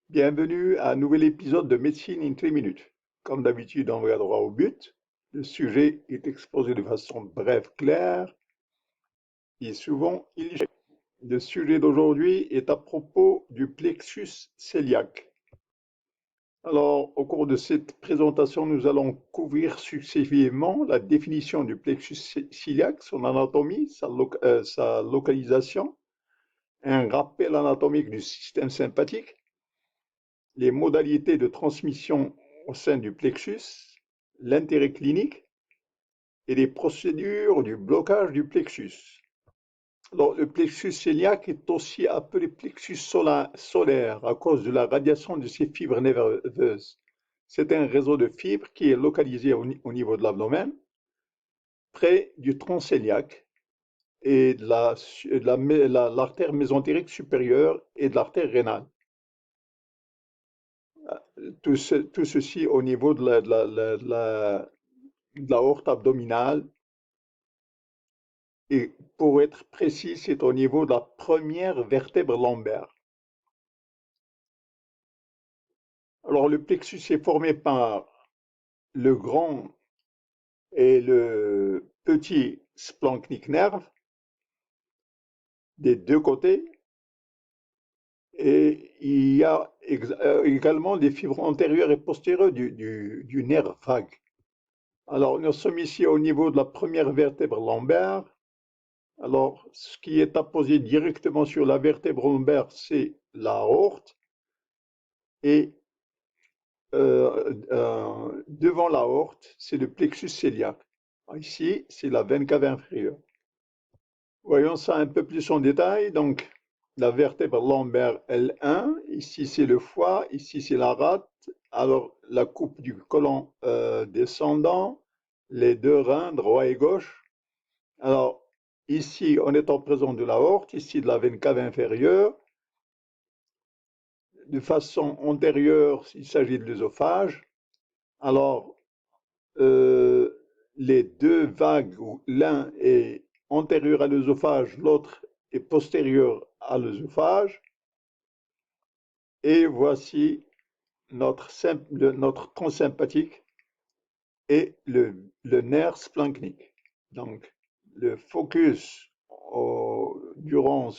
Bienvenue à un nouvel épisode de Médecine in 3 minutes. Comme d'habitude, on va droit au but. Le sujet est exposé de façon brève, claire et souvent illustrée. Le sujet d'aujourd'hui est à propos du plexus cœliaque. Alors, au cours de cette présentation, nous allons couvrir successivement la définition du plexus cœliaque, son anatomie, sa localisation, un rappel anatomique du système sympathique, les modalités de transmission au sein du plexus, l'intérêt clinique et les procédures du blocage du plexus. Alors, le plexus cœliaque est aussi appelé plexus solaire à cause de la radiation de ses fibres nerveuses. C'est un réseau de fibres qui est localisé au niveau de l'abdomen, près du tronc cœliaque et de l'artère mésentérique supérieure et de l'artère rénale. Tout ceci au niveau de l'aorte abdominale et pour être précis, c'est au niveau de la première vertèbre lombaire. Alors le plexus est formé par le grand et le petit splanchnic nerve des deux côtés et il y a également des fibres antérieures et postérieures du nerf vague. Alors nous sommes ici au niveau de la première vertèbre lombaire. Alors, ce qui est apposé directement sur la vertèbre lombaire, c'est l'aorte. Et devant l'aorte, c'est le plexus cœliaque. Ici, c'est la veine cave inférieure. Voyons ça un peu plus en détail. Donc, la vertèbre lombaire L1, ici c'est le foie, ici c'est la rate. Alors, la coupe du côlon descendant, les deux reins, droit et gauche. Alors, ici, on est en présence de l'aorte, ici de la veine cave inférieure. De façon antérieure, il s'agit de l'œsophage. Alors, euh, les deux vagues, où l'un est antérieur à l'œsophage, l'autre est postérieur à l'œsophage. Et voici notre tronc sympathique et le nerf splanchnique. Donc, le focus durant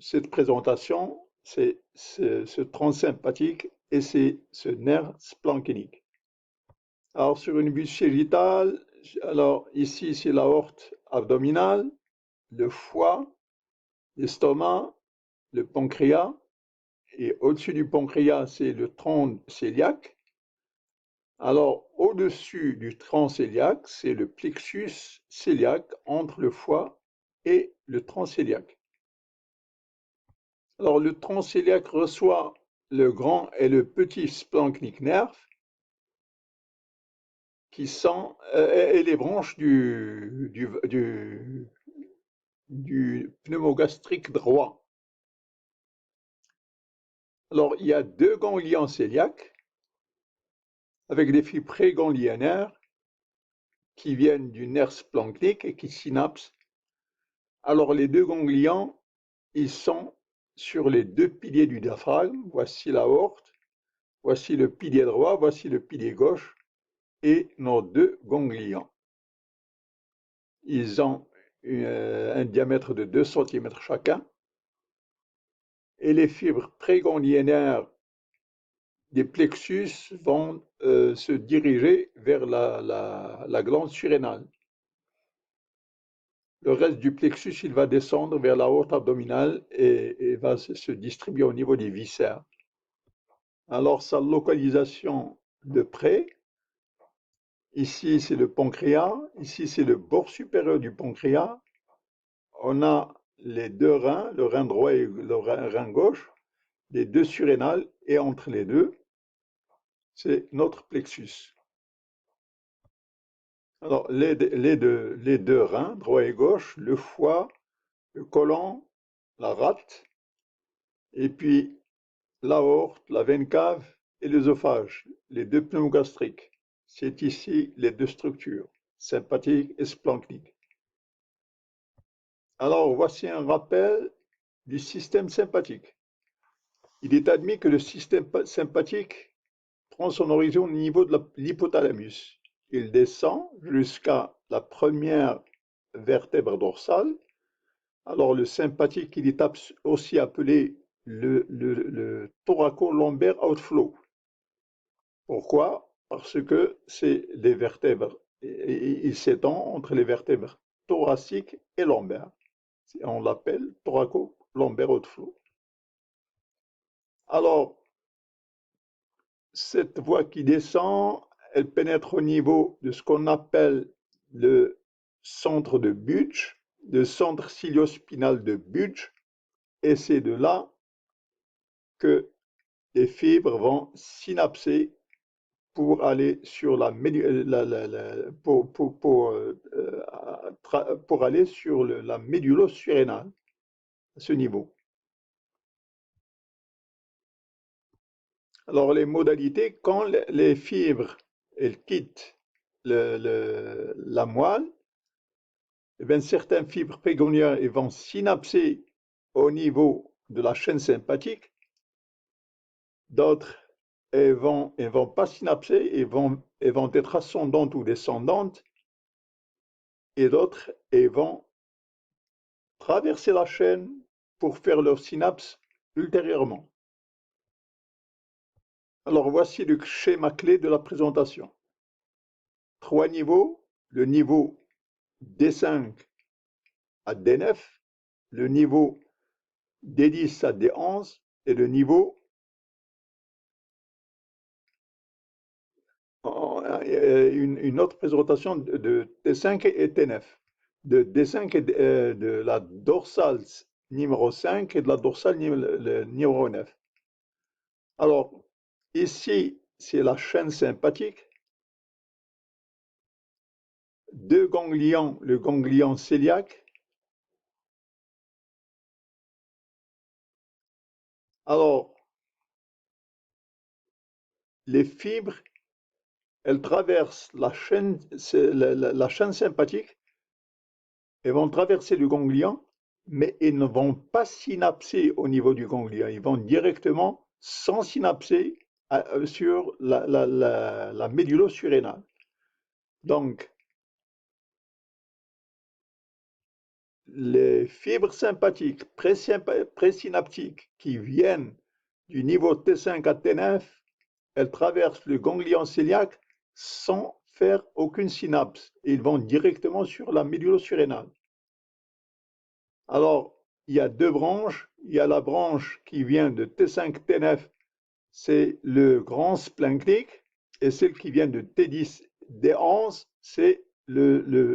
cette présentation, c'est ce tronc sympathique et c'est ce nerf splanchnique. Alors, sur une vue sagittale, alors ici, c'est l'aorte abdominale, le foie, l'estomac, le pancréas, et au-dessus du pancréas, c'est le tronc cœliaque. Alors, au-dessus du tronc cœliaque, c'est le plexus cœliaque entre le foie et le tronc cœliaque. Alors, le tronc cœliaque reçoit le grand et le petit splanchnic nerve qui sont et les branches du pneumogastrique droit. Alors, il y a deux ganglions cœliaques avec des fibres préganglionnaires qui viennent du nerf splanchnique et qui synapsent. Alors, les deux ganglions, ils sont sur les deux piliers du diaphragme. Voici l'aorte, voici le pilier droit, voici le pilier gauche et nos deux ganglions. Ils ont un diamètre de 2 cm chacun et les fibres préganglionnaires des plexus vont se diriger vers la glande surrénale. Le reste du plexus, il va descendre vers la haute abdominale et va se distribuer au niveau des viscères. Alors, sa localisation de près, ici c'est le pancréas, ici c'est le bord supérieur du pancréas. On a les deux reins, le rein droit et le rein gauche, les deux surrénales, et entre les deux, c'est notre plexus. Alors, les deux reins, droit et gauche, le foie, le côlon, la rate, et puis l'aorte, la veine cave et l'œsophage, les deux pneumogastriques. C'est ici les deux structures, sympathique et splanchnique. Alors, voici un rappel du système sympathique. Il est admis que le système sympathique prend son origine au niveau de l'hypothalamus. Il descend jusqu'à la première vertèbre dorsale. Alors le sympathique, il est aussi appelé le thoraco-lombaire outflow. Pourquoi? Parce que c'est les vertèbres, il s'étend entre les vertèbres thoraciques et lombaires. On l'appelle thoraco-lombaire outflow. Alors, cette voie qui descend, elle pénètre au niveau de ce qu'on appelle le centre de Budge, le centre ciliospinal de Budge, et c'est de là que les fibres vont synapser pour aller sur pour aller sur la médulo-surrénale, à ce niveau. Alors les modalités, quand les fibres elles quittent la moelle, eh bien, certaines fibres pégonnières vont synapser au niveau de la chaîne sympathique, d'autres vont pas synapser et vont être ascendantes ou descendantes, et d'autres vont traverser la chaîne pour faire leur synapse ultérieurement. Alors voici le schéma clé de la présentation. 3 niveaux, le niveau D5 à D9, le niveau D10 à D11 et le niveau une autre présentation de T5 et T9, de D5 et de la dorsale numéro 5 et de la dorsale numéro 9. Alors, ici, c'est la chaîne sympathique, deux ganglions, le ganglion cœliaque. Alors, les fibres, elles traversent la chaîne sympathique, elles vont traverser le ganglion, mais ils ne vont pas synapser au niveau du ganglion, ils vont directement sans synapser sur la médulo-surrénale. Donc, les fibres sympathiques présynaptiques qui viennent du niveau T5 à T9, elles traversent le ganglion cœliaque sans faire aucune synapse. Ils vont directement sur la médulo-surrénale. Alors, il y a deux branches. Il y a la branche qui vient de T5, T9, c'est le grand splanchnique, et celle qui vient de T10, D11, c'est le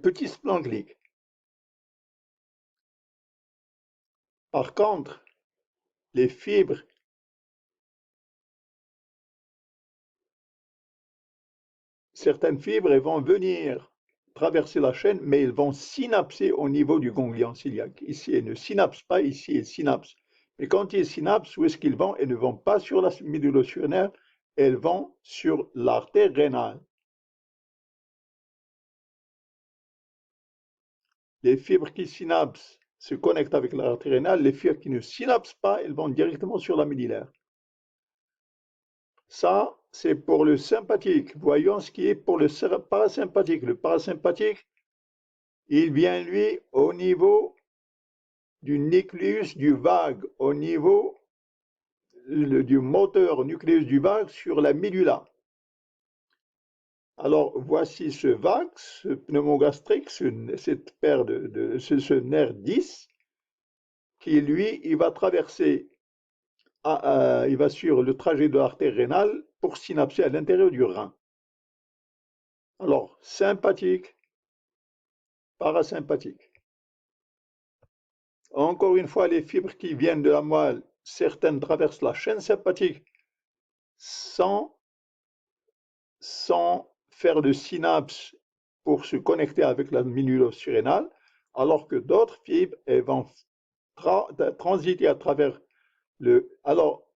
petit splanchnique. Par contre, les fibres certaines fibres elles vont venir traverser la chaîne, mais elles vont synapser au niveau du ganglion cœliaque. Ici, elles ne synapsent pas, ici, elles synapsent. Mais quand ils synapsent, où est-ce qu'ils vont? Elles ne vont pas sur la médulo-surrénale, elles vont sur l'artère rénale. Les fibres qui synapsent se connectent avec l'artère rénale, les fibres qui ne synapsent pas, elles vont directement sur la médillaire. Ça, c'est pour le sympathique. Voyons ce qui est pour le parasympathique. Le parasympathique, il vient, lui, au niveau du nucléus du vague, au niveau du moteur nucléus du vague sur la médula. Alors, voici ce vague, ce pneumogastrique, cette paire ce nerf 10, qui, lui, il va traverser, il va suivre le trajet de l'artère rénale pour synapser à l'intérieur du rein. Alors, sympathique, parasympathique. Encore une fois, les fibres qui viennent de la moelle, certaines traversent la chaîne sympathique sans faire de synapse pour se connecter avec la médulo-surrénale, alors que d'autres fibres elles vont transiter à travers le... Alors,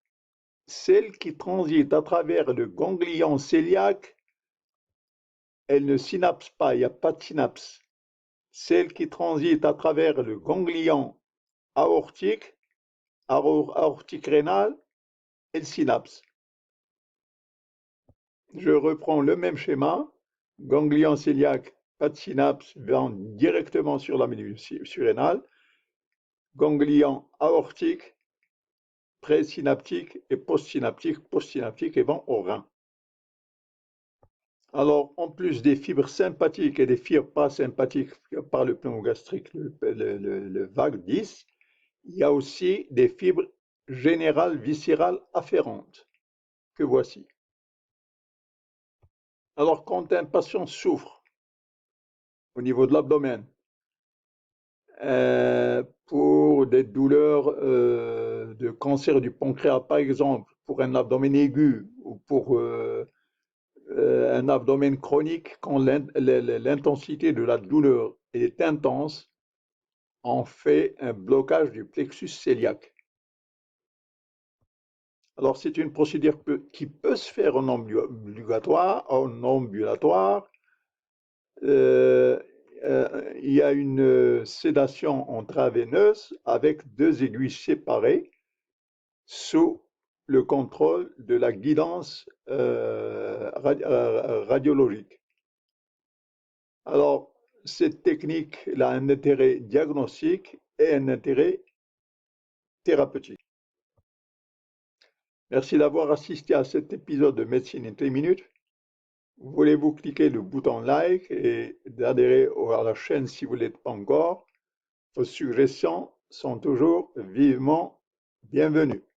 celles qui transitent à travers le ganglion cœliaque, elles ne synapsent pas, il n'y a pas de synapse. celle qui transite à travers le ganglion aortique, aortique rénal et le synapse. Je reprends le même schéma. Ganglion cœliaque, pas de synapse, vont directement sur la médule surrénale. Ganglion aortique, présynaptique et postsynaptique et vont au rein. Alors, en plus des fibres sympathiques et des fibres parasympathiques par le pneumogastrique, le vague 10, il y a aussi des fibres générales viscérales afférentes, que voici. Alors, quand un patient souffre au niveau de l'abdomen, pour des douleurs de cancer du pancréas, par exemple, pour un abdomen aigu ou pour un abdomen chronique, quand l'intensité de la douleur est intense, on fait un blocage du plexus cœliaque. Alors, c'est une procédure qui peut se faire en ambulatoire. Euh, il y a une sédation intraveineuse avec deux aiguilles séparées sous le contrôle de la guidance radiologique. Alors, cette technique a un intérêt diagnostique et un intérêt thérapeutique. Merci d'avoir assisté à cet épisode de Médecine en 3 minutes. Voulez-vous cliquer le bouton like et d'adhérer à la chaîne si vous ne l'êtes pas encore? Vos suggestions sont toujours vivement bienvenues.